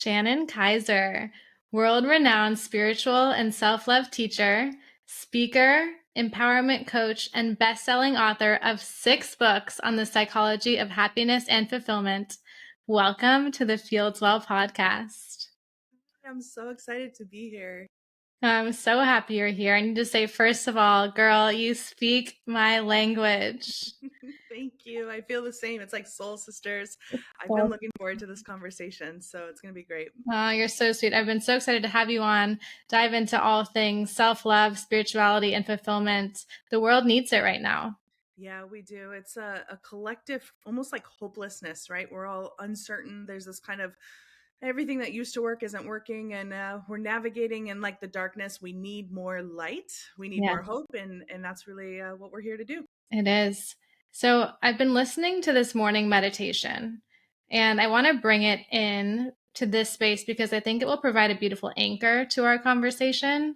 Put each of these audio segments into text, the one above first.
Shannon Kaiser, world renowned spiritual and self love teacher, speaker, empowerment coach, and best selling author of 6 books on the psychology of happiness and fulfillment. Welcome to the Fieldswell podcast. I'm so excited to be here. I'm so happy you're here. I need to say, first of all, girl, you speak my language. Thank you. I feel the same. It's like soul sisters. I've been looking forward to this conversation, so it's going to be great. Oh, you're so sweet. I've been so excited to have you on, dive into all things self-love, spirituality, and fulfillment. The world needs it right now. Yeah, we do. It's a collective, almost like hopelessness, right? We're all uncertain. There's this kind of everything that used to work isn't working, and we're navigating in like the darkness. We need more light. We need Yeah, more hope, and that's really what we're here to do. it is. So I've been listening to this morning meditation, and I want to bring it in to this space because I think it will provide a beautiful anchor to our conversation.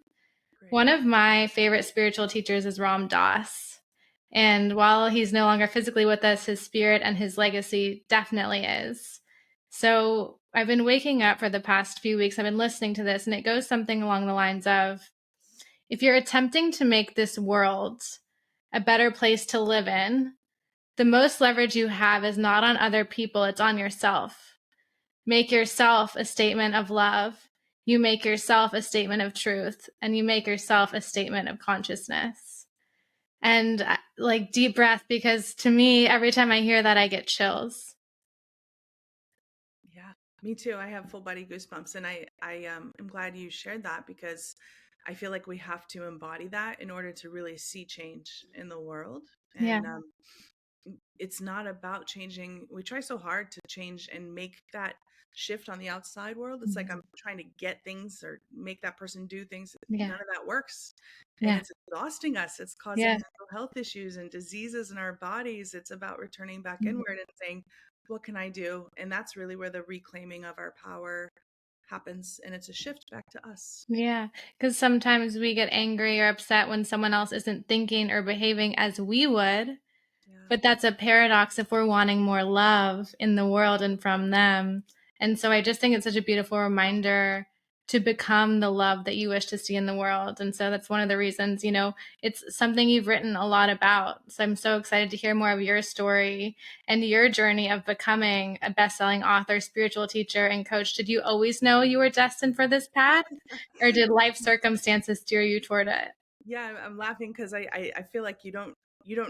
Great. One of my favorite spiritual teachers is Ram Dass. And while he's no longer physically with us, his spirit and his legacy definitely is. So I've been waking up for the past few weeks. I've been listening to this, and it goes something along the lines of, if you're attempting to make this world a better place to live in, the most leverage you have is not on other people, it's on yourself. Make yourself a statement of love. You make yourself a statement of truth, and you make yourself a statement of consciousness. And like deep breath, because to me, every time I hear that, I get chills. Yeah, me too. I have full body goosebumps, and I am glad you shared that because I feel like we have to embody that in order to really see change in the world. Yeah. And it's not about changing. We try so hard to change and make that shift on the outside world. It's like I'm trying to get things or make that person do things. Yeah. None of that works. And Yeah. it's exhausting us. It's causing Yeah. mental health issues and diseases in our bodies. It's about returning back inward and saying, what can I do? And that's really where the reclaiming of our power happens. And it's a shift back to us. Yeah. Because sometimes we get angry or upset when someone else isn't thinking or behaving as we would. Yeah. But that's a paradox if we're wanting more love in the world and from them. And so I just think it's such a beautiful reminder to become the love that you wish to see in the world. And so that's one of the reasons, it's something you've written a lot about. So I'm so excited to hear more of your story and your journey of becoming a best-selling author, spiritual teacher, and coach. Did you always know you were destined for this path, or did life circumstances steer you toward it? Yeah, I'm laughing because I feel like you don't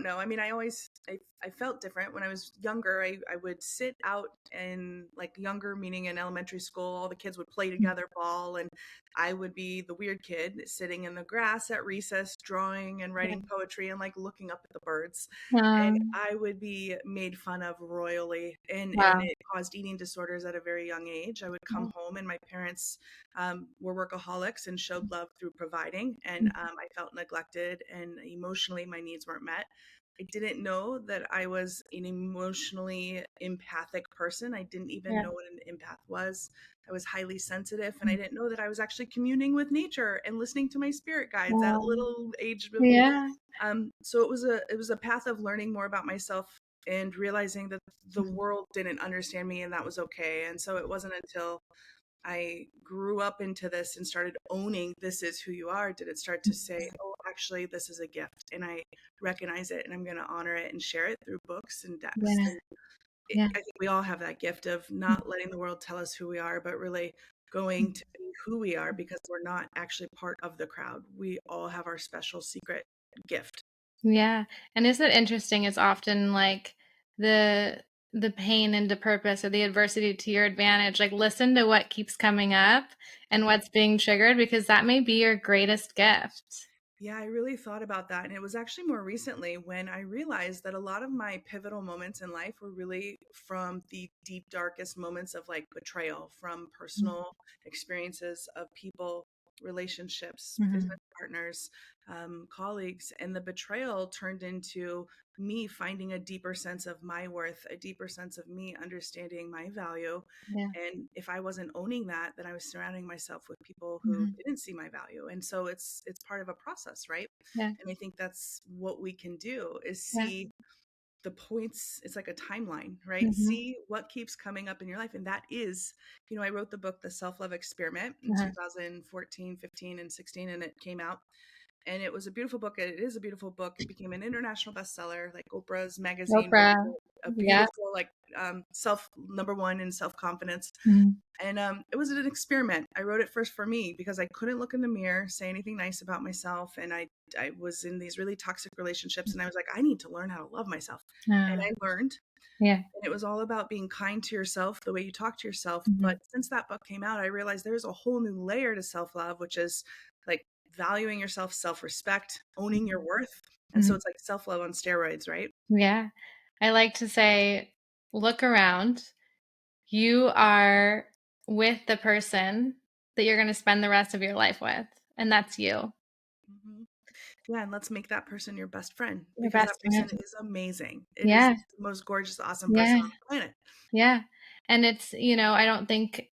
know. I mean, I felt different when I was younger. I would sit out in like younger, meaning in elementary school, all the kids would play together ball, and I would be the weird kid sitting in the grass at recess, drawing and writing poetry and like looking up at the birds. And Um, I would be made fun of royally, and wow. it caused eating disorders at a very young age. I would come home and my parents were workaholics and showed love through providing. And I felt neglected and emotionally my needs weren't met. I didn't know that I was an emotionally empathic person. I didn't even Yeah. know what an empath was. I was highly sensitive, and I didn't know that I was actually communing with nature and listening to my spirit guides at a Um, little age of me. yeah. So it was a path of learning more about myself and realizing that the world didn't understand me, and that was okay. And so it wasn't until I grew up into this and started owning this is who you are, did it start to say, oh, actually, this is a gift and I recognize it and I'm going to honor it and share it through books and text. Yeah. And Yeah. I think we all have that gift of not letting the world tell us who we are, but really going to be who we are because we're not actually part of the crowd. We all have our special secret gift. Yeah. And isn't it interesting? It's often like the the pain into purpose or the adversity to your advantage. Like listen to what keeps coming up and what's being triggered because that may be your greatest gift. Yeah, I really thought about that. And it was actually more recently when I realized that a lot of my pivotal moments in life were really from the deep, darkest moments of like betrayal, from personal experiences of people, relationships, Mm-hmm. business partners, colleagues. And the betrayal turned into me finding a deeper sense of my worth, a deeper sense of me understanding my value. Yeah. And if I wasn't owning that, then I was surrounding myself with people who Hmm. didn't see my value. And so it's part of a process, right? Yeah. And I think that's what we can do is Yeah. see the points, it's like a timeline, right? Mhm. See what keeps coming up in your life. And that is, I wrote the book, The Self-Love Experiment, in Uh-huh. 2014, 15, and 16, and it came out. And it was a beautiful book. It is a beautiful book. It became an international bestseller. Like Oprah's magazine rated Oprah. it a Yeah. beautiful, like, self number one in self confidence. Mhm. And it was an experiment. I wrote it first for me because I couldn't look in the mirror, say anything nice about myself, and I was in these really toxic relationships, and I was like, I need to learn how to love myself. And Ah, I learned, yeah. and it was all about being kind to yourself, the way you talk to yourself. But Mhm. since that book came out, I realized there's a whole new layer to self-love, which is like valuing yourself, self-respect, owning your worth. And so Mhm. it's like self-love on steroids, right? Yeah. I like to say, look around. You are with the person that you're going to spend the rest of your life with, and that's you, hmm Yeah, and let's make that person your best friend, your because that best friend. person is amazing. It is Yeah. the most gorgeous, awesome person Yeah. on the planet. Yeah. And it's, I don't think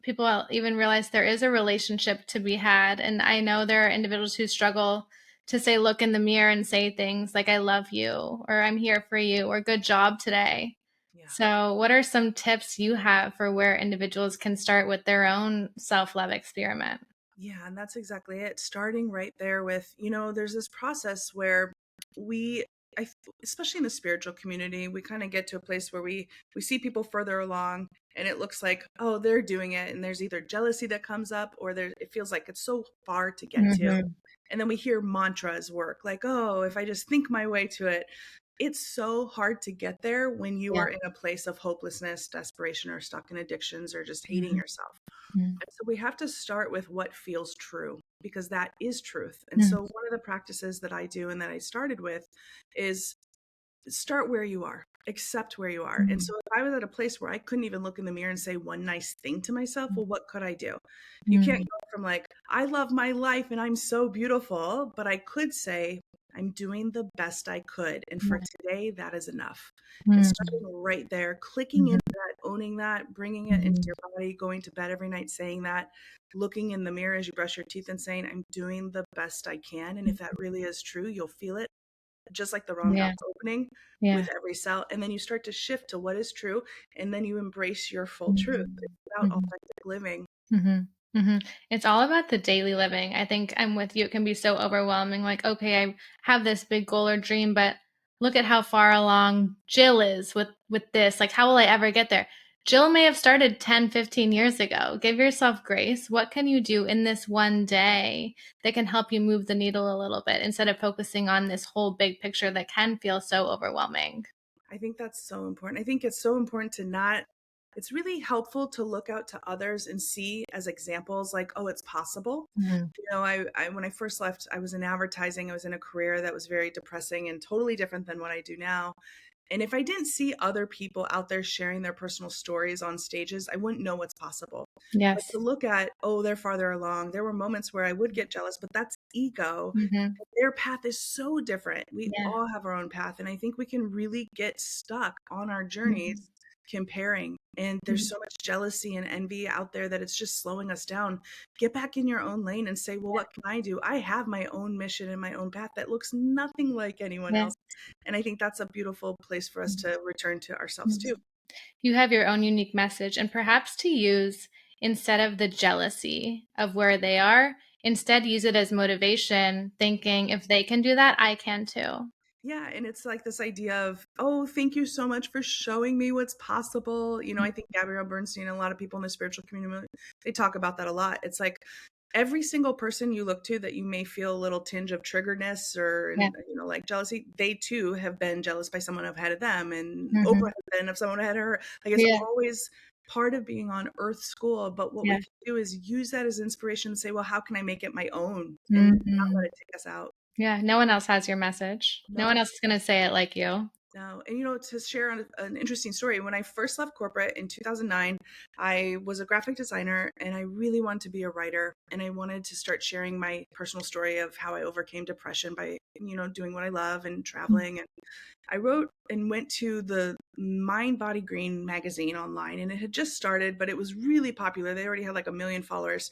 people even realize there is a relationship to be had. And I know there are individuals who struggle to say, look in the mirror and say things like, I love you, or I'm here for you, or good job today. Yeah. So, what are some tips you have for where individuals can start with their own self love experiment? Yeah, and that's exactly it. Starting right there with, there's this process where we, especially in the spiritual community, we kind of get to a place where we see people further along, and it looks like, oh, they're doing it, and there's either jealousy that comes up, or it feels like it's so far to get to. Hmm. And then we hear mantras work, like, oh, if I just think my way to it. It's so hard to get there when you Yeah. are in a place of hopelessness, desperation, or stuck in addictions, or just hating Hmm. yourself. And so we have to start with what feels true, because that is truth. And Hmm. so one of the practices that I do and that I started with is start where you are, accept where you are. And Hmm. so if I was at a place where I couldn't even look in the mirror and say one nice thing to myself, well, what could I do? You can't Hmm. go from like, I love my life and I'm so beautiful, but I could say, I'm doing the best I could. And for today, that is enough. And Hmm. starting right there, clicking Hmm. into that, owning that, bringing it into Hmm. your body, going to bed every night saying that, looking in the mirror as you brush your teeth and saying, I'm doing the best I can. And if that really is true, you'll feel it just like the Ram Dass Yeah. opening Yeah. with every cell. And then you start to shift to what is true. And then you embrace your full truth. Hmm. It's about Hmm. authentic living. Mhm. Mhm. It's all about the daily living. I think I'm with you. It can be so overwhelming. Like, okay, I have this big goal or dream, but look at how far along Jill is with this. Like, how will I ever get there? Jill may have started 10, 15 years ago. Give yourself grace. What can you do in this one day that can help you move the needle a little bit instead of focusing on this whole big picture that can feel so overwhelming? I think that's so important. I think it's so important to not, it's really helpful to look out to others and see as examples like, oh, it's possible. Mhm. I when I first left, I was in advertising. I was in a career that was very depressing and totally different than what I do now. And if I didn't see other people out there sharing their personal stories on stages, I wouldn't know what's possible. But Yes. to look at, oh, they're farther along, there were moments where I would get jealous, but that's ego. Mhm. Their path is so different. We Yeah. all have our own path. And I think we can really get stuck on our Mhm. journeys comparing. And there's Mhm. so much jealousy and envy out there that it's just slowing us down. Get back in your own lane and say, well, what can I do? I have my own mission and my own path that looks nothing like anyone Yeah. else. And I think that's a beautiful place for us to return to ourselves Mhm. too. You have your own unique message, and perhaps to use instead of the jealousy of where they are, instead use it as motivation, thinking if they can do that, I can too. Yeah, and it's like this idea of, "Oh, thank you so much for showing me what's possible." I think Gabrielle Bernstein and a lot of people in the spiritual community, they talk about that a lot. It's like every single person you look to that you may feel a little tinge of triggeredness or, Yeah. and, like jealousy, they too have been jealous by someone ahead of them, and Oprah Hmm. has been of someone ahead of her. Like it's Yeah. always part of being on Earth School. But what we Yeah. can do is use that as inspiration and say, well, how can I make it my own and not let Hmm. it take us out? Yeah. No one else has your message. No one No. else is going to say it like you. No, and to share an interesting story, when I first left corporate in 2009, I was a graphic designer and I really wanted to be a writer. And I wanted to start sharing my personal story of how I overcame depression by, doing what I love and traveling. And I wrote and went to the Mind Body Green magazine online, and it had just started, but it was really popular. They already had like 1 million followers.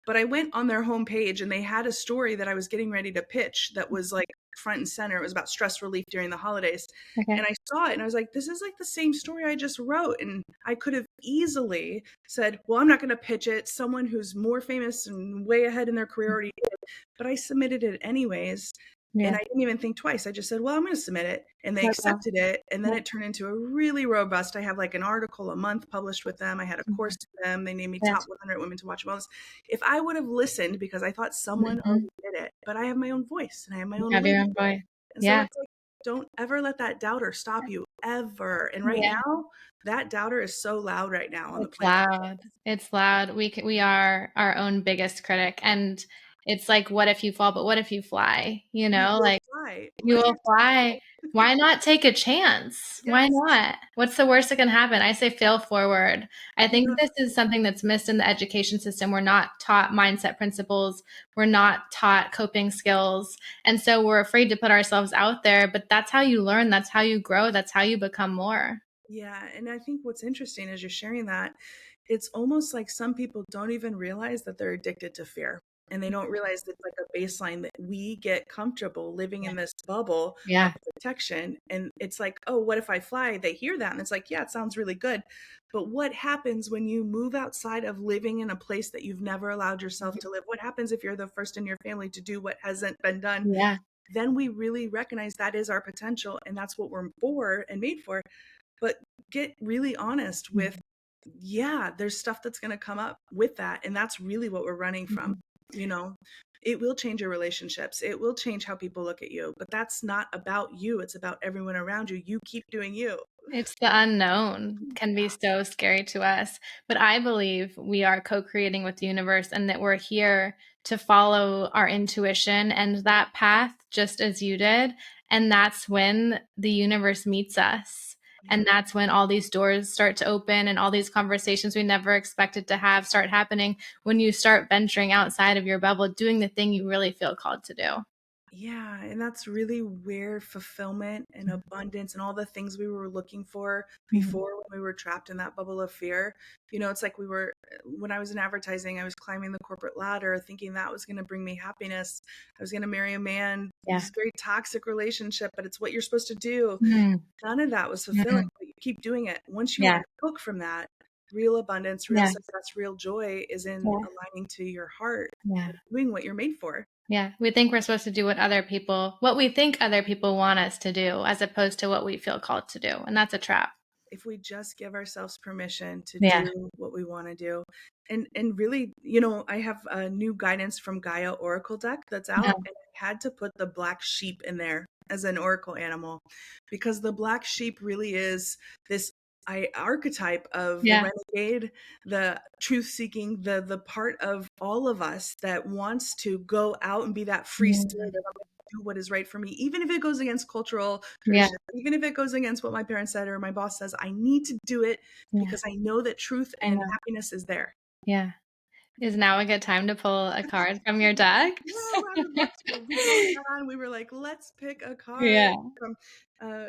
But I went on their homepage and they had a story that I was getting ready to pitch that was like front and center. It was about stress relief during the holidays. Okay. And I saw it and I was like, this is like the same story I just wrote. And I could have easily said, well, I'm not going to pitch it. Someone who's more famous and way ahead in their career already did. But I submitted it anyways. And Yeah. I didn't even think twice. I just said, well, I'm going to submit it. And they Wow. accepted it. And then Yeah. it turned into a really robust, I have like an article a month published with them. I had a Mhm. course to them. They named me Yeah. top 100 women to watch wellness. If I would have listened, because I thought someone Mhm. already did it, but I have my own voice and I have my You own have way. your own voice. And so Yeah. it's like, don't ever let that doubter stop you ever. And right Yeah. now, that doubter is so loud right now on the It's planet. loud. It's loud. We are our own biggest critic, and it's like, what if you fall? But what if you fly? You You know, will like fly. you Let will yourself fly. fly. Why not take a chance? Why Yes. not? What's the worst that can happen? I say fail forward. I think Yeah. this is something that's missed in the education system. We're not taught mindset principles. We're not taught coping skills. And so we're afraid to put ourselves out there, but that's how you learn. That's how you grow. That's how you become more. Yeah, and I think what's interesting as you're sharing that, it's almost like some people don't even realize that they're addicted to fear. And they don't realize that it's like a baseline that we get comfortable living Yeah. in this bubble of Yeah. protection. And it's like, oh, what if I fly? They hear that and it's like, yeah, it sounds really good. But what happens when you move outside of living in a place that you've never allowed yourself to live? What happens if you're the first in your family to do what hasn't been done? Yeah. Then we really recognize that is our potential and that's what we're for and made for. But get really honest with, Mhm. yeah, there's stuff that's going to come up with that. And that's really what we're running from. Mhm. You know, it will change your relationships. It will change how people look at you, but that's not about you. It's about everyone around you. You keep doing you. It's the unknown can be so scary to us, but I believe we are co-creating with the universe and that we're here to follow our intuition and that path just as you did. And that's when the universe meets us. Yeah. And that's when all these doors start to open and all these conversations we never expected to have start happening when you start venturing outside of your bubble, doing the thing you really feel called to do. Yeah, and that's really where fulfillment and abundance and all the things we were looking for Mhm. before when we were trapped in that bubble of fear. You know, it's like we were, when I was in advertising, I was climbing the corporate ladder thinking that was going to bring me happiness. I was going to marry a man, Yeah. this very toxic relationship, but it's what you're supposed to do. Mm. None of that was fulfilling, Mm. but you keep doing it. Once you Yeah. unhook from that, real abundance, real Yeah. success, real joy is in Yeah. aligning to your heart, Yeah. doing what you're made for. Yeah, we think we're supposed to do what we think other people want us to do, as opposed to what we feel called to do. And that's a trap. If we just give ourselves permission to Yeah. do what we want to do. And really, you know, I have a new guidance from Gaia Oracle deck that's Yeah. out, and I had to put the black sheep in there as an oracle animal because the black sheep really is this archetype of the Yeah. renegade, the truth seeking, the part of all of us that wants to go out and be that free spirit Mm. of, I'm gonna do what is right for me, even if it goes against cultural Yeah. tradition, even if it goes against what my parents said or my boss says. I need to do it Yeah. because I know that truth I and know. happiness is there. Yeah. Is now a good time to pull a card from your deck? Yeah, we're out of the box. We wrote that on. We were like, let's pick a card Yeah. from.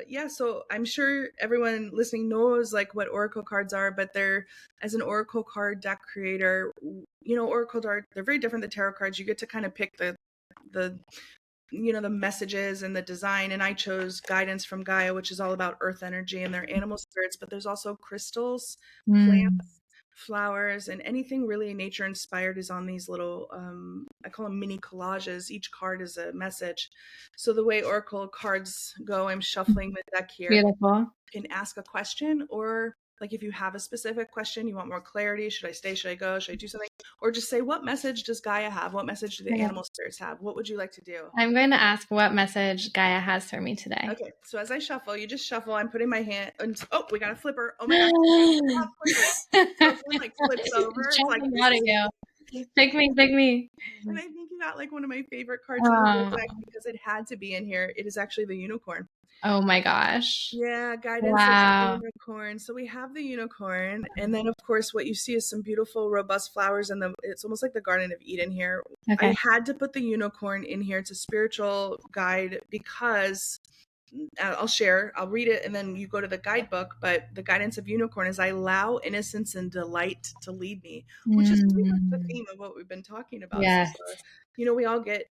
Yeah, so I'm sure everyone listening knows like what oracle cards are, but they're, as an oracle card deck creator, you know, oracle card, they're very different than tarot cards. You get to kind of pick the you know, the messages and the design. And I chose guidance from Gaia, which is all about earth energy and their animal spirits, but there's also crystals, Mm. plants, flowers, and anything really nature inspired is on these little, I call them mini collages. Each card is a message. So the way oracle cards go, I'm shuffling the deck here. Beautiful. You can ask a question, or like if you have a specific question, you want more clarity, should I stay, should I go, should I do something, or just say, what message does Gaia have, what message do the Okay. animal spirits have, what would you like to do? I'm going to ask what message Gaia has for me today. Okay, so as I shuffle, you just shuffle. I'm putting my hand. And, oh, we got a flipper. Oh my gosh, I love flippers. So if one like flips over, it's like Jumping this out of is. you. Pick me, pick me. And I think you got like one of my favorite cards in the whole Oh, deck because it had to be in here. It is actually the unicorn. oh my gosh. Yeah, guidance of the Wow. unicorn. So we have the unicorn, and then of course what you see is some beautiful, robust flowers, and it's almost like the Garden of Eden here. I Okay. had to put the unicorn in here. It's a spiritual guide because I'll share, I'll read it, and then you go to the guidebook. But the guidance of unicorn is I allow innocence and delight to lead me, which is pretty much the Mm. theme of what we've been talking about so Yes. far. You know, we all get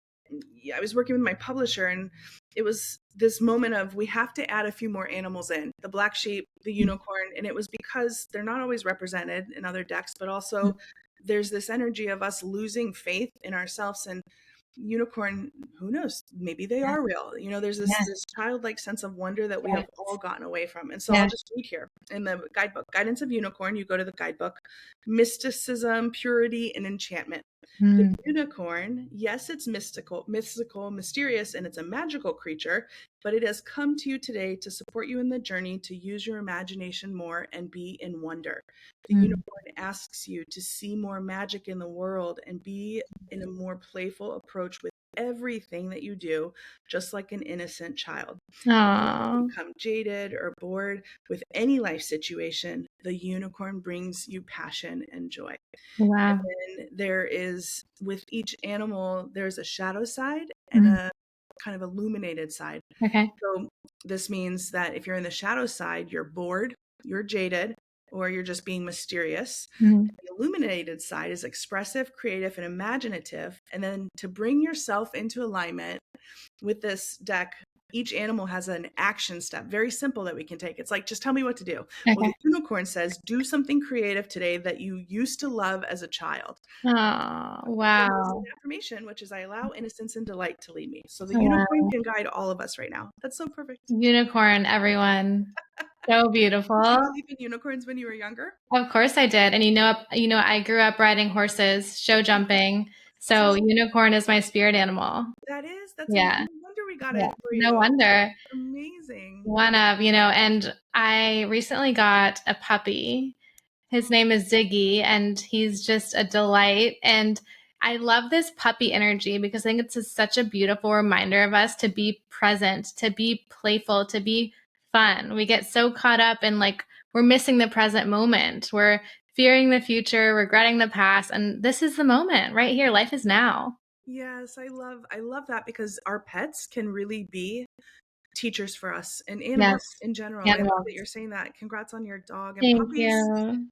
I was working with my publisher, and it was this moment of we have to add a few more animals in, the black sheep, the unicorn. And it was because they're not always represented in other decks, but also there's this energy of us losing faith in ourselves. And unicorn, who knows, maybe they Yeah. are real. There's Yeah. this childlike sense of wonder that we have Yes. all gotten away from. And so I'll Yeah. just read here in the guidebook, Guidance of Unicorn. You go to the guidebook: mysticism, purity, and enchantment. The Mm. unicorn, yes, it's mystical, mysterious, and it's a magical creature, but it has come to you today to support you in the journey to use your imagination more and be in wonder. The Mm. unicorn asks you to see more magic in the world and be in a more playful approach with everything that you do, just like an innocent child. Aw. Become jaded or bored with any life situation, the unicorn brings you passion and joy. And Wow. then there is, with each animal, there's a shadow side and Mm. a kind of illuminated side. Okay. So this means that if you're in the shadow side, you're bored, you're jaded, or you're just being mysterious. Mm. The illuminated side is expressive, creative, and imaginative. And then to bring yourself into alignment with this deck, each animal has an action step, very simple, that we can take. It's like, just tell me what to do. Well, Okay. the unicorn says, do something creative today that you used to love as a child. Oh, Then there's wow. an affirmation, which is, I allow innocence and delight to lead me. So the unicorn Wow. can guide all of us right now. That's so perfect. Unicorn, everyone. So Did you beautiful. believe in unicorns when you were younger? Of course I did. And I grew up riding horses, show jumping. So So unicorn is my spirit animal. that's Yeah. no wonder we got Yeah. it for No you. wonder. Amazing. And I recently got a puppy. His name is Ziggy, and he's just a delight. And I love this puppy energy because I think it's such a beautiful reminder of us to be present, to be playful, to be fun. We get so caught up in like we're missing the present moment. We're fearing the future, regretting the past. And this is the moment right here. Life is now. Yes, I love that, because our pets can really be teachers for us, and animals Yes. in general. I love Animals. that you're saying that. Congrats on your dog and Thank puppies. you.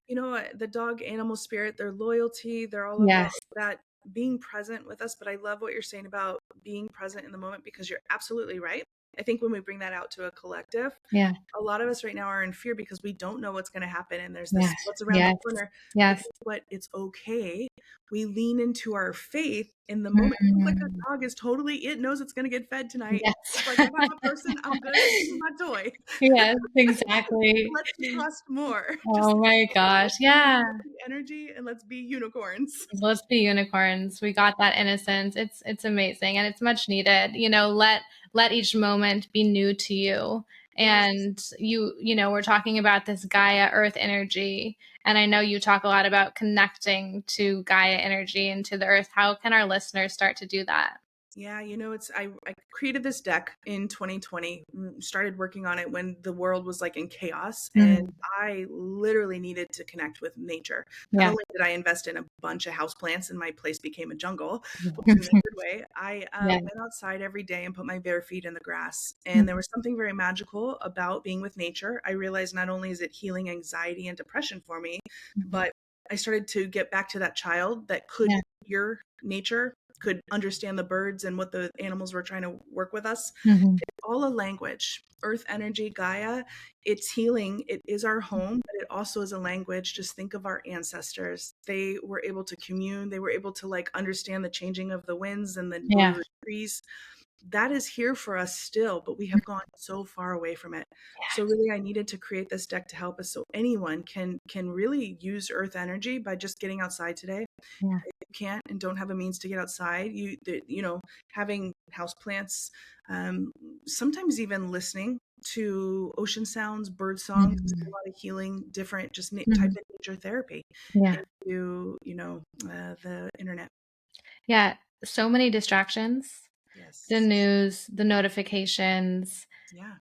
The dog animal spirit, their loyalty, they're all about Yes. that, being present with us. But I love what you're saying about being present in the moment, because you're absolutely right. I think when we bring that out to a collective, Yeah. a lot of us right now are in fear because we don't know what's going to happen, and there's this Yes. what's around the Yes. corner. But Yes. guess what? It's okay. We lean into our faith in the moment. Just like Mm. a dog is totally, it knows it's going to get fed tonight. Yes. It's like, I got my person, I'm good, give me my toy. Yes, exactly. Let's trust more. Just Oh my gosh. let's bring Yeah. the energy, and let's be unicorns. Let's be unicorns. We got that innocence. It's amazing and it's much needed. Let each moment be new to you. Yes. And we're talking about this Gaia earth energy. And I know you talk a lot about connecting to Gaia energy and to the earth. How can our listeners start to do that? Yeah, I created this deck in 2020, started working on it when the world was like in chaos, and Mm. I literally needed to connect with nature. Not Yeah. only did I invest in a bunch of houseplants and my place became a jungle, which in a good way, I Yeah. went outside every day and put my bare feet in the grass. And there Mm. was something very magical about being with nature. I realized not only is it healing anxiety and depression for me, Mhm. but I started to get back to that child that could Yeah. hear nature, could understand the birds and what the animals were trying to work with us. Mhm. All a language. Earth energy, Gaia, it's healing. It is our home, but it also is a language. Just think of our ancestors. They were able to commune. They were able to like understand the changing of the winds and the Yeah. trees. That is here for us still, but we have gone so far away from it. So really, I needed to create this deck to help us, so anyone can really use earth energy by just getting outside today. Yeah. If you can't and don't have a means to get outside, having houseplants, sometimes even listening to ocean sounds, bird songs, a Mhm. lot of healing, different, just type Mhm. in nature therapy Yeah. into the internet. Yeah. So many distractions. The Yes. news, the notifications. Yeah.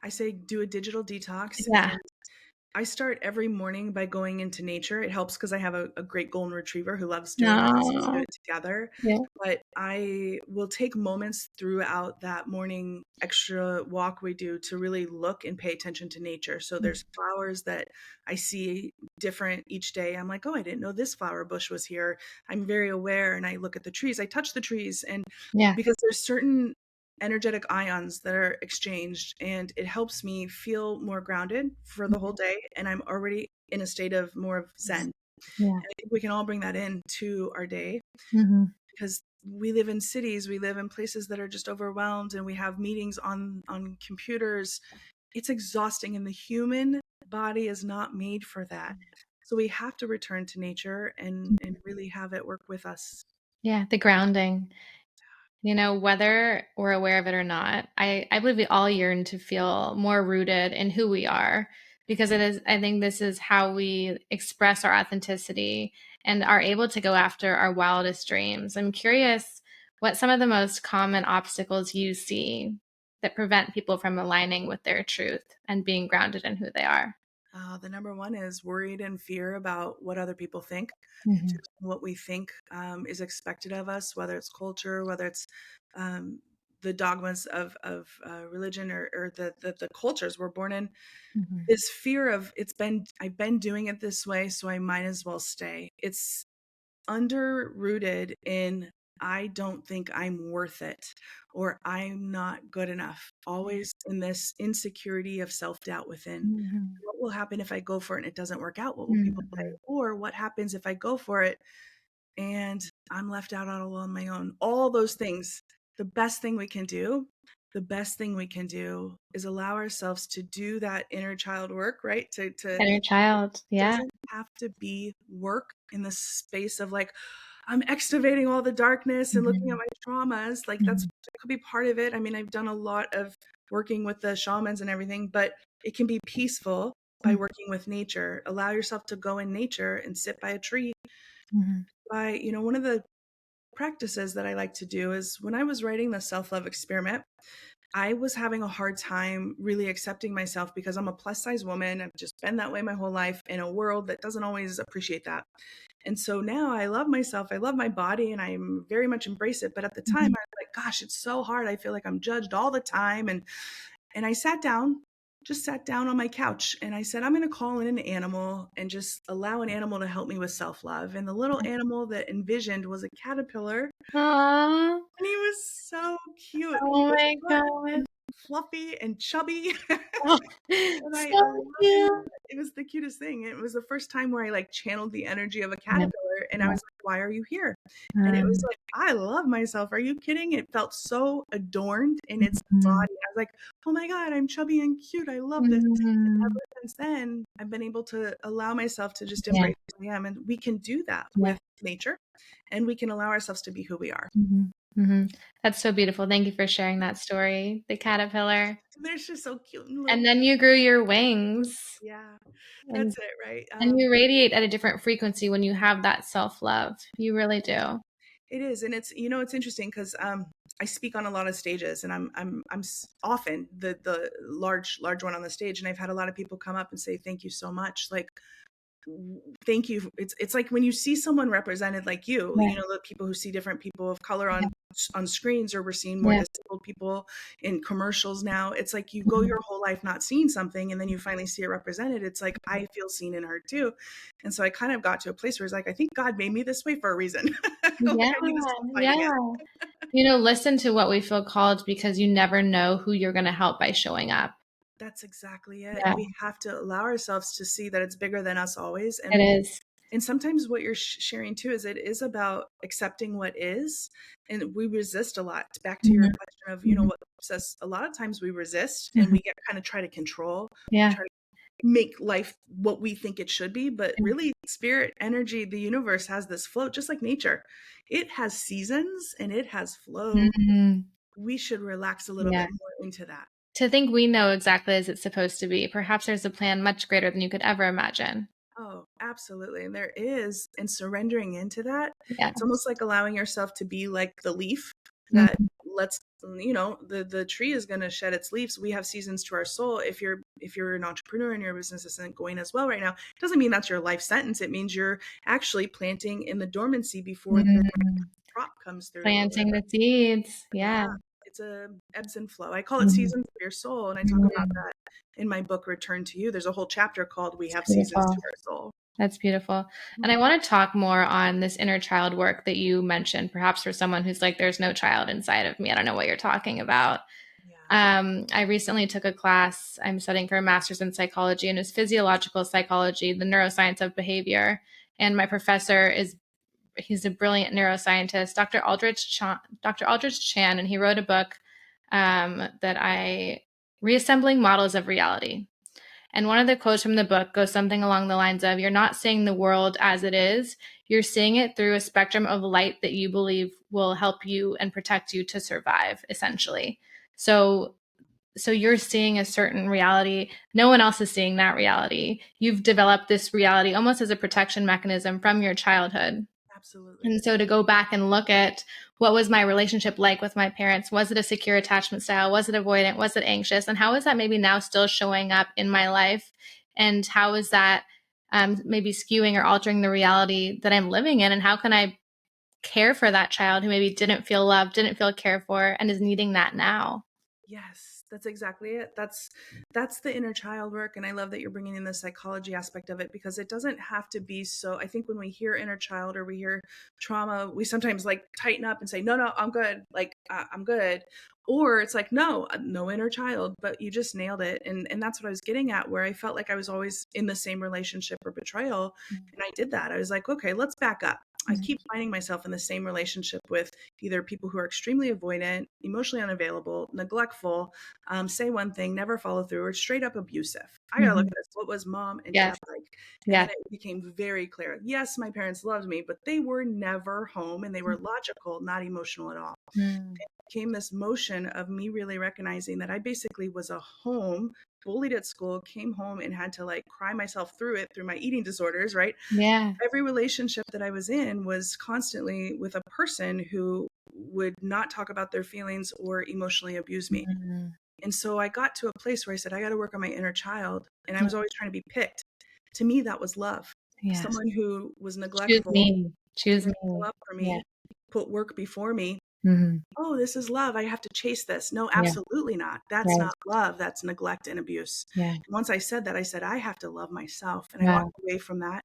I say do a digital detox, Yeah. and I start every morning by going into nature. It helps because I have a great golden retriever who loves doing that, so we do Oh, it together. yeah. But I will take moments throughout that morning extra walk we do to really look and pay attention to nature. So there's flowers that I see different each day. I'm like, oh, I didn't know this flower bush was here. I'm very aware, and I look at the trees. I touch the trees, and Yeah. because there's certain energetic ions that are exchanged, and it helps me feel more grounded for the whole day, and I'm already in a state of more of zen. And Yeah. I think we can all bring that into our day, Mhm. because we live in cities, we live in places that are just overwhelmed, and we have meetings on computers. It's exhausting, and the human body is not made for that. So we have to return to nature and really have it work with us. Yeah, the grounding. Whether we're aware of it or not, I believe we all yearn to feel more rooted in who we are because I think this is how we express our authenticity and are able to go after our wildest dreams. I'm curious what some of the most common obstacles you see that prevent people from aligning with their truth and being grounded in who they are. The number one is worried and fear about what other people think, Mhm. just what we think is expected of us, whether it's culture, whether it's um, the dogmas of religion, or the cultures we're born in. Mhm. This fear of I've been doing it this way, so I might as well stay. It's underrooted in I don't think I'm worth it, or I'm not good enough. Always in this insecurity of self doubt within. Mhm. What will happen if I go for it and it doesn't work out? What will people say? Mhm. Or what happens if I go for it and I'm left out all on my own? All those things. The best thing we can do, the best thing we can do is allow ourselves to do that inner child work, right? To Inner child. Yeah. doesn't have to be work in the space of like, I'm excavating all the darkness and looking at Mhm. my traumas. Like that Mhm. could be part of it. I mean, I've done a lot of working with the shamans and everything, but it can be peaceful by working with nature. Allow yourself to go in nature and sit by a tree. Mhm. One of the practices that I like to do is when I was writing the self-love experiment, I was having a hard time really accepting myself because I'm a plus size woman. I've just been that way my whole life in a world that doesn't always appreciate that. And so now I love myself. I love my body and I'm very much embrace it. But at the time Mhm. I was like, gosh, it's so hard. I feel like I'm judged all the time. And I just sat down on my couch and I said, I'm going to call in an animal and just allow an animal to help me with self-love. And the little animal that envisioned was a caterpillar, Aw. and he was so cute. He Oh was my god. fluffy and chubby. Oh, And I so loved him. cute. It was the cutest thing. It was the first time where I like channeled the energy of a Yeah, caterpillar, and I yeah. was like, "Why are you here?" And it was Um, like, "I love myself. Are you kidding?" It felt so adorned in its mhm, body. I was like, "Oh my god, I'm chubby and cute. I love this." mhm. Ever since then, I've been able to allow myself to just Yeah, embrace who I am, and we can do that yeah. with nature, and we can allow ourselves to be who we are. Mhm, mhm. That's so beautiful. Thank you for sharing that story, the caterpillar. They're just so cute and little. And then you grew your wings, Yeah, and that's it, right? and you radiate at a different frequency when you have that self-love. You really do. It is, and it's interesting because I speak on a lot of stages, and often the large one on the stage, and I've had a lot of people come up and say thank you so much, like thank you. It's like when you see someone represented like Yeah, the people who see different people of color yeah, on screens, or we're seeing more yeah. disabled people in commercials now. It's like you go Mhm, your whole life not seeing something, and then you finally see it represented. It's like I feel seen and heard too. And so I kind of got to a place where it's like I think God made me this way for a reason. Like yeah, I need to stop fighting yeah. it. Listen to what we feel called because you never know who you're gonna help by showing up. That's exactly it. Yeah, We have to allow ourselves to see that it's bigger than us always. it is. And sometimes what you're sharing too is it is about accepting what is, and we resist a lot. Back to your Mhm, question of mhm, what keeps us, a lot of times we resist and mhm. we get kind of try to control, Yeah, try to make life what we think it should be, but yeah. really spirit energy, the universe has this flow just like nature. It has seasons and it has flow. Mhm. We should relax a little Yeah. bit more into that. To think we know exactly as it's supposed to be. Perhaps there's a plan much greater than you could ever imagine. Oh, absolutely. And there is, and surrendering into that, Yeah. it's almost like allowing yourself to be like the leaf that Mhm. let's, the tree is going to shed its leaves. We have seasons to our soul. If you're an entrepreneur and your business isn't going as well right now, it doesn't mean that's your life sentence. It means you're actually planting in the dormancy before the Mm. crop comes through or Planting whatever. the seeds. Yeah, Yeah. it's a ebbs and flow. I call it Mhm. seasons of your soul, and I talk about Mm. that in my book Return to You. There's a whole chapter called We It's Have Seasons beautiful. to Our Soul. That's beautiful. And I Mhm. want to talk more on this inner child work that you mentioned, perhaps for someone who's like, there's no child inside of me. I don't know what you're talking about. Yeah. I recently took a class. I'm studying for a master's in psychology, and it's physiological psychology, the neuroscience of behavior. And my professor he's a brilliant neuroscientist, Dr. Aldrich Chan, and he wrote a book Reassembling Models of Reality. And one of the quotes from the book goes something along the lines of, you're not seeing the world as it is. You're seeing it through a spectrum of light that you believe will help you and protect you to survive, essentially. So you're seeing a certain reality. No one else is seeing that reality. You've developed this reality almost as a protection mechanism from your childhood. Absolutely. And so to go back and look at what was my relationship like with my parents? Was it a secure attachment style? Was it avoidant? Was it anxious? And how is that maybe now still showing up in my life? And how is that maybe skewing or altering the reality that I'm living in? And how can I care for that child who maybe didn't feel loved, didn't feel cared for, and is needing that now? Yes, that's exactly it. That's the inner child work, and I love that you're bringing in the psychology aspect of it, because it doesn't have to be so. I think when we hear inner child or we hear trauma, we sometimes like tighten up and say, "No, no, I'm good. Like I'm good." Or it's like, "No, no inner child," but you just nailed it. And that's what I was getting at, where I felt like I was always in the same relationship or betrayal, and I did that. I was like, "Okay, let's back up." I keep finding myself in the same relationship with either people who are extremely avoidant, emotionally unavailable, neglectful, say one thing, never follow through, or straight up abusive. I gotta look Mhm. at this. What was mom and Yes. dad like? And then Yes. it became very clear. Yes, my parents loved me, but they were never home, and they were logical, not emotional at all. Mm. Came this motion of me really recognizing that I basically was a home, bullied at school, came home and had to like cry myself through it through my eating disorders, right? Yeah. Every relationship that I was in was constantly with a person who would not talk about their feelings or emotionally abuse me. Mhm. And so I got to a place where I said, I got to work on my inner child. And I Yeah. was always trying to be picked. To me, that was love. Yes. Someone who was Choose neglectful, me. Choose didn't show me. up for Yeah. me, put work before me. Mhm. Oh, this is love. I have to chase this. No, Yeah. absolutely not. That's Right. not love. That's neglect and abuse. Yeah. And once I said that, I said, I have to love myself. And I walked Wow. away from that,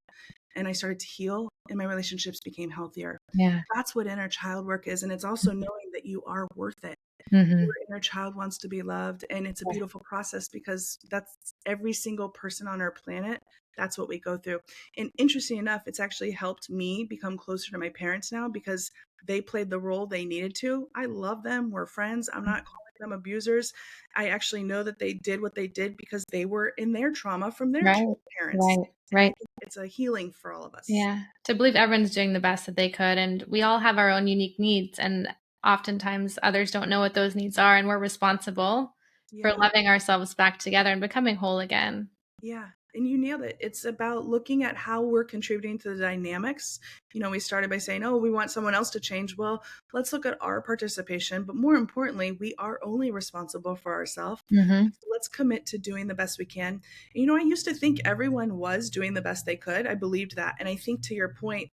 and I started to heal, and my relationships became healthier. Yeah. That's what inner child work is. And it's also knowing that you are worth it. Your Mhm. inner child wants to be loved. And it's a Yeah. beautiful process, because that's every single person on our planet. That's what we go through. And interesting enough, it's actually helped me become closer to my parents now, because they played the role they needed to. I love them. We're friends. I'm not calling them abusers. I actually know that they did what they did because they were in their trauma from their Right. parents. Right. And I Right. think it's a healing for all of us. Yeah. To believe everyone's doing the best that they could, and we all have our own unique needs, and oftentimes others don't know what those needs are, and we're responsible for Yeah. loving ourselves back together and becoming whole again. Yeah, and you nailed it. It's about looking at how we're contributing to the dynamics. We started by saying, oh, we want someone else to change. Well, let's look at our participation. But more importantly, we are only responsible for ourselves. Mhm. Let's commit to doing the best we can. I used to think everyone was doing the best they could. I believed that. And I think, to your point,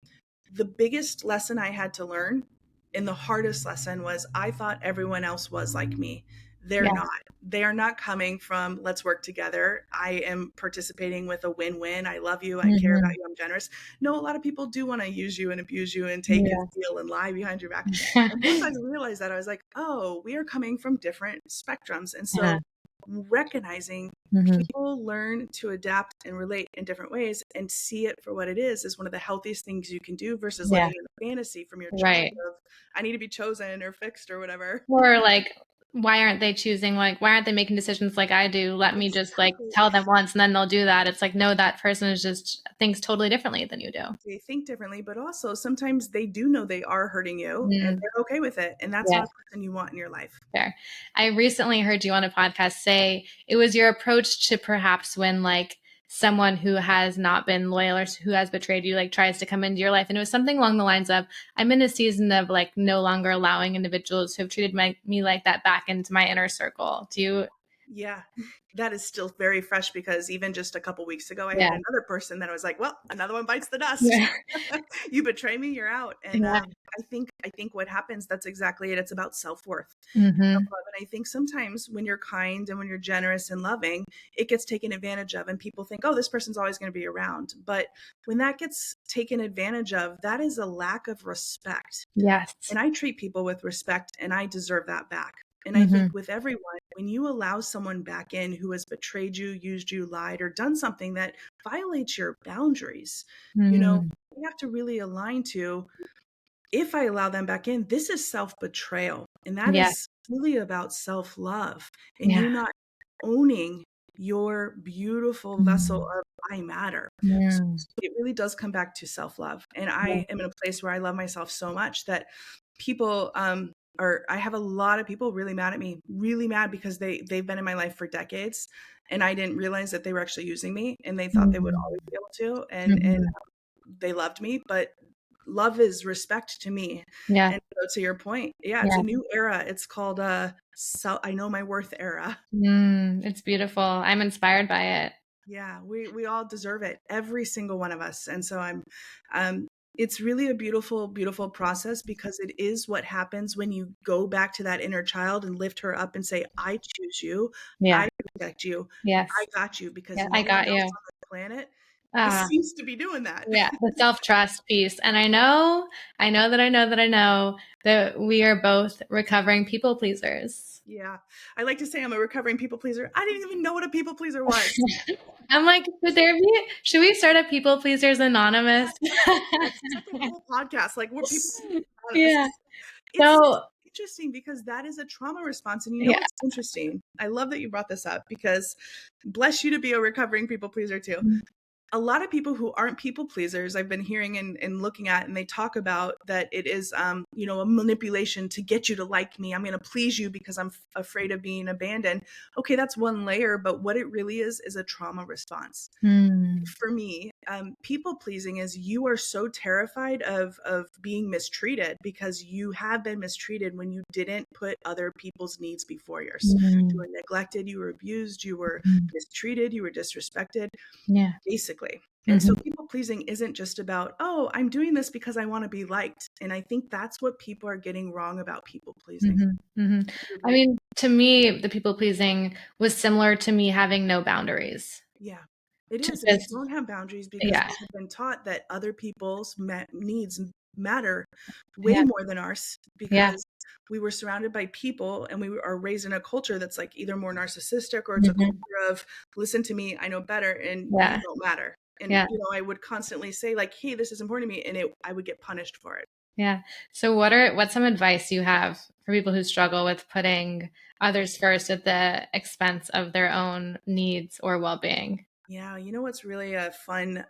the biggest lesson I had to learn, and the hardest lesson, was I thought everyone else was like me. They're Yeah. not. They are not coming from let's work together. I am participating with a win-win. I love you. I care about Mhm. you. I'm generous. No, a lot of people do want to use you and abuse you and take and Yeah. steal and lie behind your back. And once I realized that, I was like, oh, we are coming from different spectrums. And Yeah. so recognizing Mhm. people learn to adapt and relate in different ways, and see it for what it is one of the healthiest things you can do, versus Yeah. living in the fantasy from your child Right. of I need to be chosen or fixed or whatever. Or like, why aren't they choosing, like, why aren't they making decisions like I do? Let me just like Exactly. tell them once and then they'll do that. It's like, no, that person is just thinks totally differently than you do. They think differently, but also sometimes they do know they are hurting you, and Mm, they're okay with it. And that's not yes, a person you want in your life. fair. I recently heard you on a podcast say it was your approach to perhaps when like someone who has not been loyal or who has betrayed you, like tries to come into your life. And it was something along the lines of, I'm in a season of like no longer allowing individuals who have treated me like that back into my inner circle. Do you? Yeah, that is still very fresh because even just a couple weeks ago, I Yeah. had another person that I was like, well, another one bites the dust. Yeah. You betray me, you're out. And Yeah. I think what happens, that's exactly it. It's about self-worth, Mm-hmm. self-love. And I think sometimes when you're kind and when you're generous and loving, it gets taken advantage of and people think, oh, this person's always going to be around. But when that gets taken advantage of, that is a lack of respect. Yes. And I treat people with respect and I deserve that back. And I Mm-hmm. think with everyone, when you allow someone back in who has betrayed you, used you, lied, or done something that violates your boundaries, Mm. you have to really align to, if I allow them back in, this is self betrayal. And that Yeah. is really about self love and Yeah. you not owning your beautiful vessel Mm. of I matter. So Mm. it really does come back to self love. And Yeah. I am in a place where I love myself so much that people, I have a lot of people really mad at me, really mad because they've been in my life for decades and I didn't realize that they were actually using me and they thought they would Mm. always be able to. And Mm-hmm. they loved me, but love is respect to me. Yeah. And so to your point, yeah, it's Yeah. a new era. It's called so I know my worth era. It's beautiful. I'm inspired by it. Yeah, we all deserve it, every single one of us. And so um it's really a beautiful, beautiful process because it is what happens when you go back to that inner child and lift her up and say, I choose you, Yeah. I protect you, I Yes. got you, because Yeah. no I one got else you. on the planet Ah, seems to be doing that. yeah. The self-trust piece. And I know that we are both recovering people pleasers. Yeah. I like to say I'm a recovering people pleaser. I didn't even know what a people pleaser was. I'm like, should we start a People Pleasers Anonymous? That's a whole podcast. Like we're people. Yeah. It's So, interesting because that is a trauma response. And you know yeah. what's interesting? I love that you brought this up because bless you to be a recovering people pleaser too. A lot of people who aren't people pleasers, I've been hearing and looking at, and they talk about that it is, a manipulation to get you to like me. I'm going to please you because I'm afraid of being abandoned. Okay, that's one layer, but what it really is a trauma response. Mm, For me, people pleasing is you are so terrified of being mistreated because you have been mistreated when you didn't put other people's needs before yours. You mm, were neglected, you were abused, you were mm. mistreated, you were disrespected, Yeah. basically. And so Hmm. people pleasing isn't just about, oh, I'm doing this because I want to be liked. And I think that's what people are getting wrong about people pleasing. Hmm. Hmm. You I agree? mean, to me, the people pleasing was similar to me having no boundaries. Yeah, it To is. And we just, don't have boundaries because yeah, we have been taught that other people's needs matter way yeah, more than ours yeah. because we were surrounded by people and are raised in a culture that's like either more narcissistic or it's a Hmm. culture of listen to me, I know better and you Yeah, don't matter. And yeah, I would constantly say like, hey, this is important to me, and I would get punished for it. yeah. So, what's some advice you have for people who struggle with putting others first at the expense of their own needs or well-being? Yeah, you know what's really a fun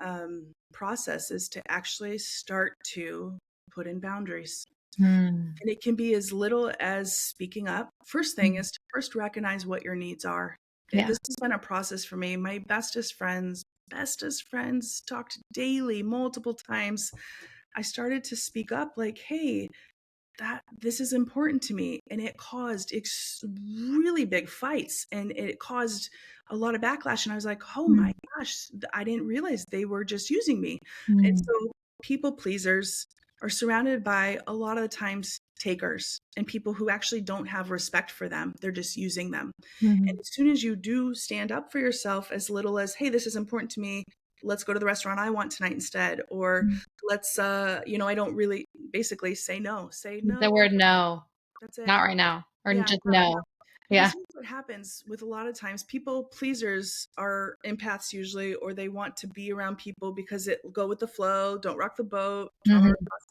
process is to actually start to put in boundaries. Mm. And it can be as little as speaking up. First thing Mm. is to first recognize what your needs are. And Yeah. this has been a process for me. My bestest friends talked daily, multiple times. I started to speak up like, hey, that this is important to me. And it caused really big fights and it caused a lot of backlash. And I was like, oh my Mm. gosh, I didn't realize they were just using me. And Mm. so people pleasers are surrounded by a lot of the times takers and people who actually don't have respect for them. They're just using them. And Mhm. as soon as you do stand up for yourself, as little as, hey, this is important to me, let's go to the restaurant I want tonight instead, or Mm. let's I don't really, basically say no, The no, word no, that's it. not right now, or Yeah, just not right now. no. Because Yeah. here's what happens with a lot of times, people pleasers are empaths usually, or they want to be around people because it go with the flow, don't rock the boat, trauma Mhm. response.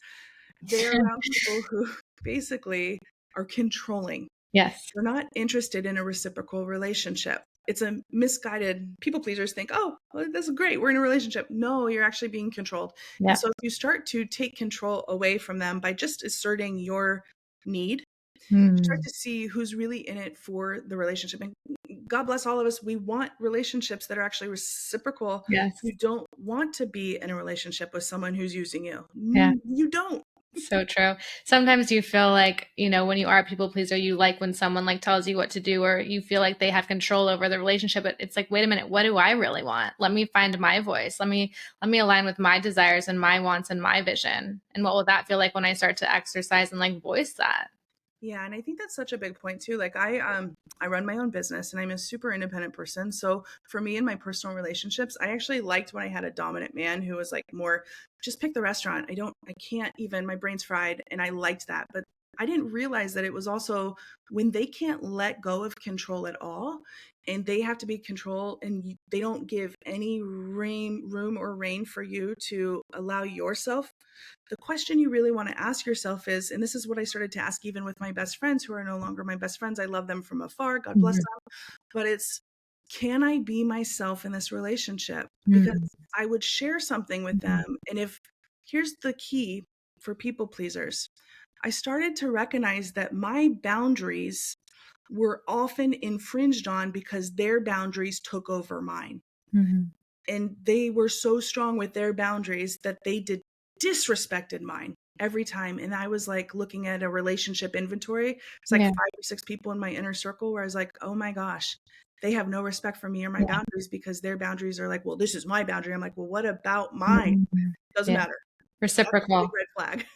They're around people who basically are controlling. Yes. They're not interested in a reciprocal relationship. It's a misguided, people pleasers think, oh, well, this is great. We're in a relationship. No, you're actually being controlled. And Yeah. so if you start to take control away from them by just asserting your need, you start Mm. to see who's really in it for the relationship. And God bless all of us. We want relationships that are actually reciprocal. Yes. You don't want to be in a relationship with someone who's using you. Yeah. You don't. So true. Sometimes you feel like, when you are a people pleaser, you like when someone like tells you what to do, or you feel like they have control over the relationship. But it's like, wait a minute, what do I really want? Let me find my voice. Let me align with my desires and my wants and my vision. And what will that feel like when I start to exercise and like voice that? Yeah, and I think that's such a big point too. Like I run my own business and I'm a super independent person. So for me in my personal relationships, I actually liked when I had a dominant man who was like more just pick the restaurant. I can't even, my brain's fried, and I liked that. But I didn't realize that it was also when they can't let go of control at all, and they have to be control, and they don't give any room or rein for you to allow yourself. The question you really want to ask yourself is, and this is what I started to ask even with my best friends who are no longer my best friends. I love them from afar. God bless Mhm. them. But it's, can I be myself in this relationship? Because Mhm. I would share something with Mhm. them. And if, here's the key for people pleasers, I started to recognize that my boundaries were often infringed on because their boundaries took over mine. Mhm. And they were so strong with their boundaries that they disrespected mine every time. And I was like looking at a relationship inventory. It's like Yeah. 5 or 6 people in my inner circle where I was like, oh my gosh, they have no respect for me or my Yeah. boundaries, because their boundaries are like, well, this is my boundary. I'm like, well, what about mine? Mhm. Doesn't Yeah. matter. That's a big Reciprocal. red flag.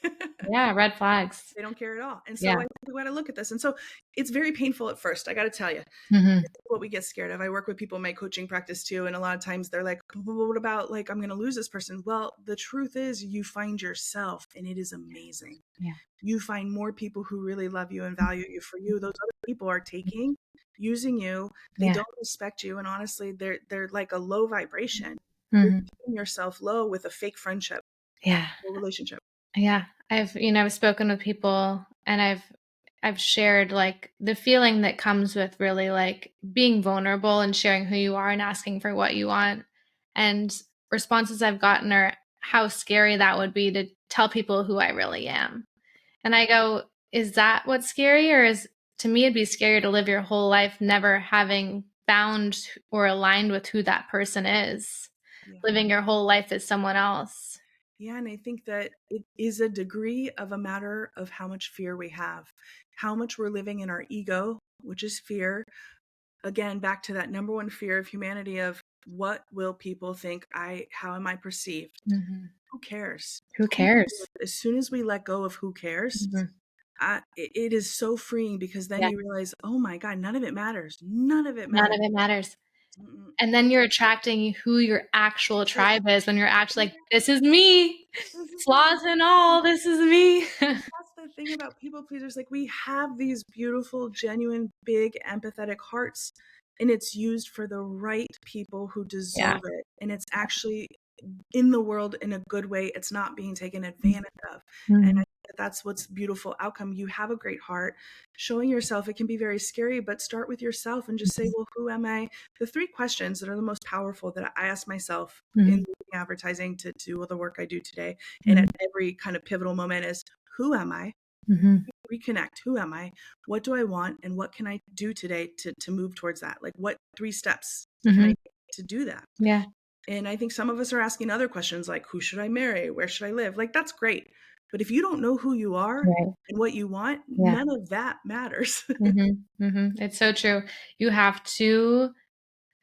Yeah. Red flags. They don't care at all. And so Yeah. I think we got to look at this. And so it's very painful at first. I got to tell you, Mhm. what we get scared of. I work with people in my coaching practice too, and a lot of times they're like, well, what about, like, I'm going to lose this person? Well, the truth is you find yourself, and it is amazing. Yeah. You find more people who really love you and value you for you. Those other people are taking, using you. They Yeah. don't respect you, and honestly, they're like a low vibration. You're Mhm. keeping yourself low with a fake friendship Yeah. or relationship. Yeah. I've spoken with people, and I've shared like the feeling that comes with really like being vulnerable and sharing who you are and asking for what you want. And responses I've gotten are how scary that would be to tell people who I really am. And I go, is that what's scary? Or is, to me, it'd be scarier to live your whole life never having found or aligned with who that person is, Yeah. living your whole life as someone else. Yeah, and I think that it is a degree of a matter of how much fear we have, how much we're living in our ego, which is fear. Again, back to that number one fear of humanity of, what will people think? How am I perceived? Mhm. Who cares? Who Who cares? cares? As soon as we let go of who cares, Mhm. it is so freeing, because then Yeah. you realize, oh my God, none of it matters. None of it None matters. of it matters. Mm-mm. And then you're attracting who your actual Yes, tribe is when you're actually like, yes, this is me, this is flaws and all, this is me. that's the thing about people pleasers. Like, we have these beautiful, genuine, big, empathetic hearts, and it's used for the right people who Yeah. deserve it. And it's actually in the world in a good way. It's not being taken advantage of. And I Mhm. think that that's what's beautiful outcome. You have a great heart. Showing yourself, it can be very scary, but start with yourself and just say, well, who am I? The 3 questions that are the most powerful that I ask myself in Mhm. advertising to do all the work I do today, and at Mhm. every kind of pivotal moment, is, who am I? Mhm. Reconnect. Who am I? What do I want? And what can I do today to move towards that? Like, what 3 steps can I Mhm. take to do that? Yeah. And I think some of us are asking other questions like, who should I marry? Where should I live? Like, that's great. But if you don't know who you are Right. and what you want, Yeah. none of that matters. Mhm. Mhm. It's so true. You have to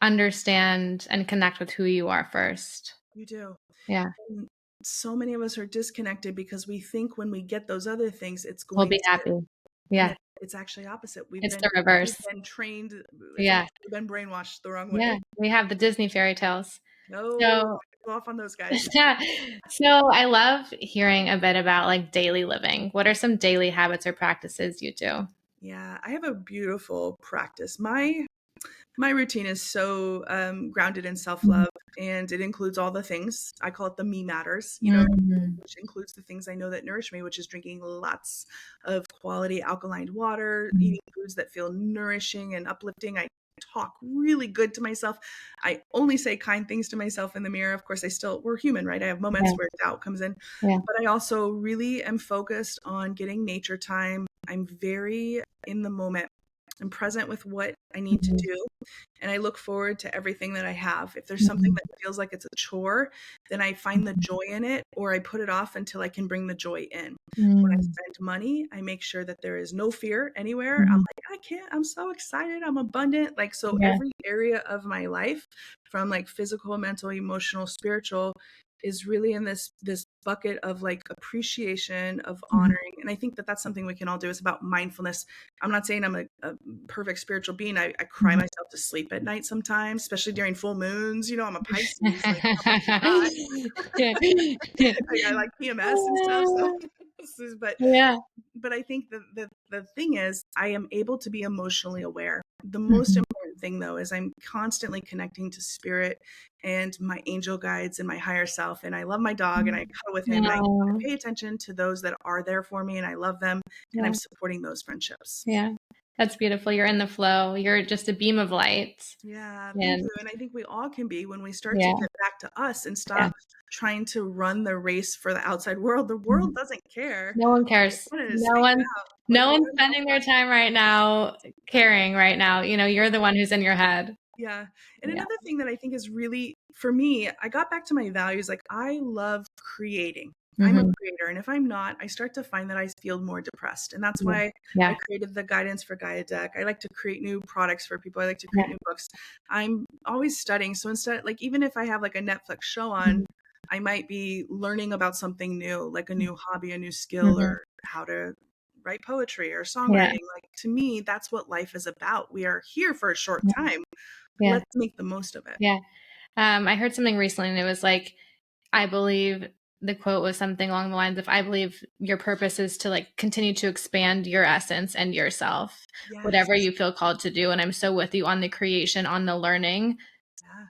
understand and connect with who you are first. You do. Yeah. And so many of us are disconnected because we think when we get those other things, it's We'll going be to, happy. and Yeah. it's actually opposite. It's the reverse. We've been trained, it's Yeah. almost, we've been brainwashed the wrong Yeah. way. We have the Disney fairy tales. No, So go off on those guys. yeah. So I love hearing a bit about like daily living. What are some daily habits or practices you do? Yeah, I have a beautiful practice. My routine is so grounded in self Mhm. love, and it includes all the things. I call it the me matters, Mhm. which includes the things I know that nourish me, which is drinking lots of quality alkaline water, Mhm. eating foods that feel nourishing and uplifting. I talk really good to myself. I only say kind things to myself in the mirror. Of course, we're human, right? I have moments Yeah. where doubt comes in, Yeah. but I also really am focused on getting nature time. I'm very in the moment. I'm present with what I need to Mhm. do, and I look forward to everything that I have. If there's something Mhm. that feels like it's a chore, then I find the Mhm. joy in it, or I put it off until I can bring the joy in. When I Mm. spend money, I make sure that there is no fear anywhere. I'm Mhm. like, I can't, I'm so excited, I'm abundant. Like, so Yeah. every area of my life, from like physical, mental, emotional, spiritual, is really in this bucket of like appreciation, of Mhm. honoring. And I think that that's something we can all do. It's about mindfulness. I'm not saying I'm a perfect spiritual being. I cry Mhm. myself to sleep at night sometimes, especially during full moons. You know, I'm a Pisces. Like, how could you not? Yeah. I like PMS and stuff. So, but Yeah. I think the thing is, I am able to be emotionally aware. The most Mhm. important thing, though, is I'm constantly connecting to spirit and my angel guides and my higher self. And I love my dog, and I cuddle with him, and I No. pay attention to those that are there for me, and I love them, and I'm Yeah. supporting those friendships. Yeah. That's beautiful. You're in the flow. You're just a beam of light. Yeah, thank And you. And I think we all can be, when we start to yeah. get back to us and Yeah. stop trying to run the race for the outside world. The world Mhm. doesn't care. No one They cares. wanted to No spit you one out. Like, no we're one's in spending their time right now caring right now. You're the one who's in your head. Yeah. And Yeah. another thing that I think is really, for me, I got back to my values. Like, I love creating. I'm a Mhm. creator. And if I'm not, I start to find that I feel more depressed. And that's Yeah. why I Yeah. created the guidance for Gaia Deck. I like to create new products for people. I like to create Yeah. new books. I'm always studying. So instead, like, even if I have like a Netflix show on, Mhm. I might be learning about something new, like a new hobby, a new skill, Mhm. or how to write poetry or Yeah. songwriting. Like, to me, that's what life is about. We are here for a short Yeah. time. Yeah. Let's make the most of it. Yeah. I heard something recently and it was like, I believe the quote was something along the lines of, I believe your purpose is to like continue to expand your essence and yourself, Yes. whatever you feel called to do. And I'm so with you on the creation, on the learning, Yeah.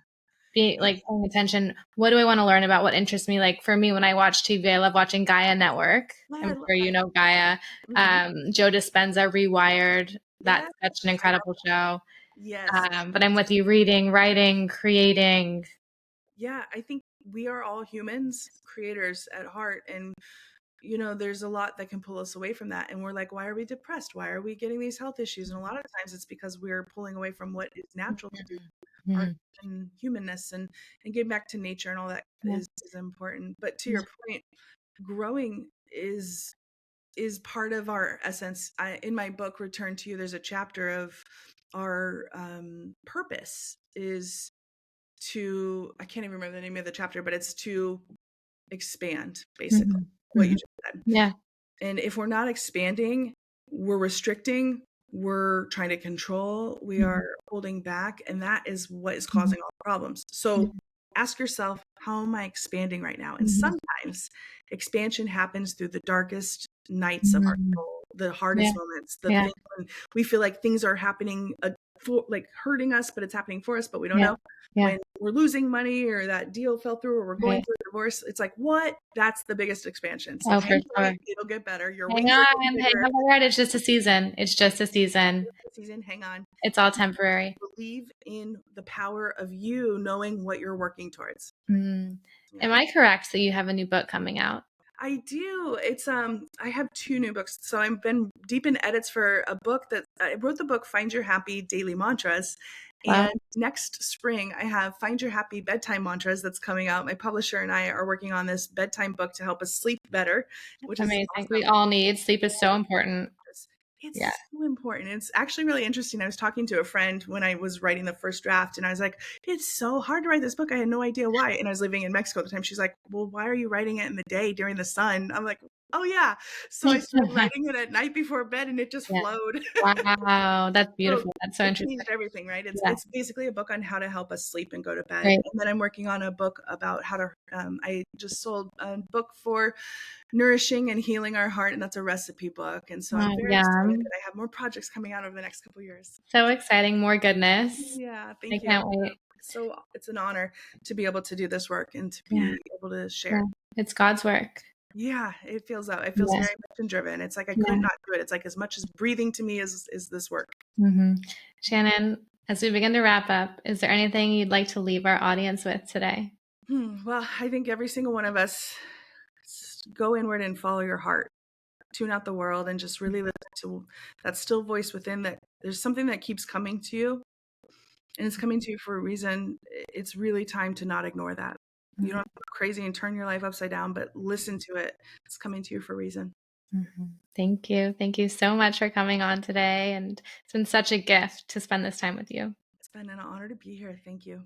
be Yeah. like paying attention. What do I want to learn about? What interests me? Like for me, when I watch TV, I love watching Gaia Network. Yeah, I I'm love sure you that. know Gaia. Mhm. Joe Dispenza, Rewired. That's Yes. such an I love incredible show. Yes. But I'm with you, reading, writing, creating. Yeah, I think we are all humans, creators at heart, and there's a lot that can pull us away from that, and we're like, why are we depressed? Why are we getting these health issues? And a lot of times it's because we're pulling away from what is natural to do, our Mhm. humanness, and getting back to nature, and all that Yeah. is important. But to Yeah. your point, growing is part of our essence. In my book, Return to You, there's a chapter of our purpose is to, I can't even remember the name of the chapter, but it's to expand, basically, Mhm. what you Mhm. just said. Yeah. And if we're not expanding, we're restricting, we're trying to control, we are Mhm. holding back, and that is what is Mhm. causing all the problems. Yeah. So ask yourself, how am I expanding right now? And Mhm. sometimes expansion happens through the darkest nights of our Mhm. soul, the Yeah. hardest moments, the Yeah. thing when we feel like things are happening, like hurting us, but it's happening for us, but we don't Yeah. know. Yeah. When we're losing money, or that deal fell through, or we're going Right. through a divorce, it's like, what? That's the biggest expansion. So Oh, for hang sure. tight, it'll get better. Your Hang wings are getting on. Hang bigger. on my word. It's just a season. It's just a season. Season, hang on. It's all temporary. Believe in the power of you knowing what you're working towards. Mm. Am Yeah. I correct that you have a new book coming out? I do. It's I have two new books. So I've been deep in edits for a book that I wrote, the book Find Your Happy Daily Mantras. Wow. And next spring I have Find Your Happy Bedtime Mantras that's coming out. My publisher and I are working on this bedtime book to help us sleep better, which is Amazing. We awesome. all need sleep is so important. Yeah. It's so important. It's actually really interesting. I was talking to a friend when I was writing the first draft, and I was like, it's so hard to write this book. I had no idea why. And I was living in Mexico at the time. She's like, well, why are you writing it in the day during the sun? I'm like, oh, yeah. So I started writing it at night before bed, and it just Yeah. flowed. Wow. That's So beautiful. That's so it interesting. changed everything, right? It's Yeah. it's basically a book on how to help us sleep and go to bed. Great. And then I'm working on a book about how to. I just sold a book for nourishing and healing our heart, and that's a recipe book. And so I'm Oh, very excited yum. that I have more projects coming out over the next couple of years. So exciting. More goodness. Yeah, I thank you. can't wait. So it's an honor to be able to do this work and to Yeah. be able to share. Yeah. It's God's work. Yeah, it feels that. It feels Yeah. very mission driven. It's like I Yeah. could not do it. It's like as much as breathing to me is this work. Hmm. Shannon, as we begin to wrap up, is there anything you'd like to leave our audience with today? Well, I think every single one of us, go inward and follow your heart. tune out the world and just really listen to that still voice within, that there's something that keeps coming to you, and it's coming to you for a reason. It's really time to not ignore that. You don't have to go crazy and turn your life upside down, but listen to it. It's coming to you for a reason. Thank you. Thank you so much for coming on today. And it's been such a gift to spend this time with you. It's been an honor to be here. Thank you.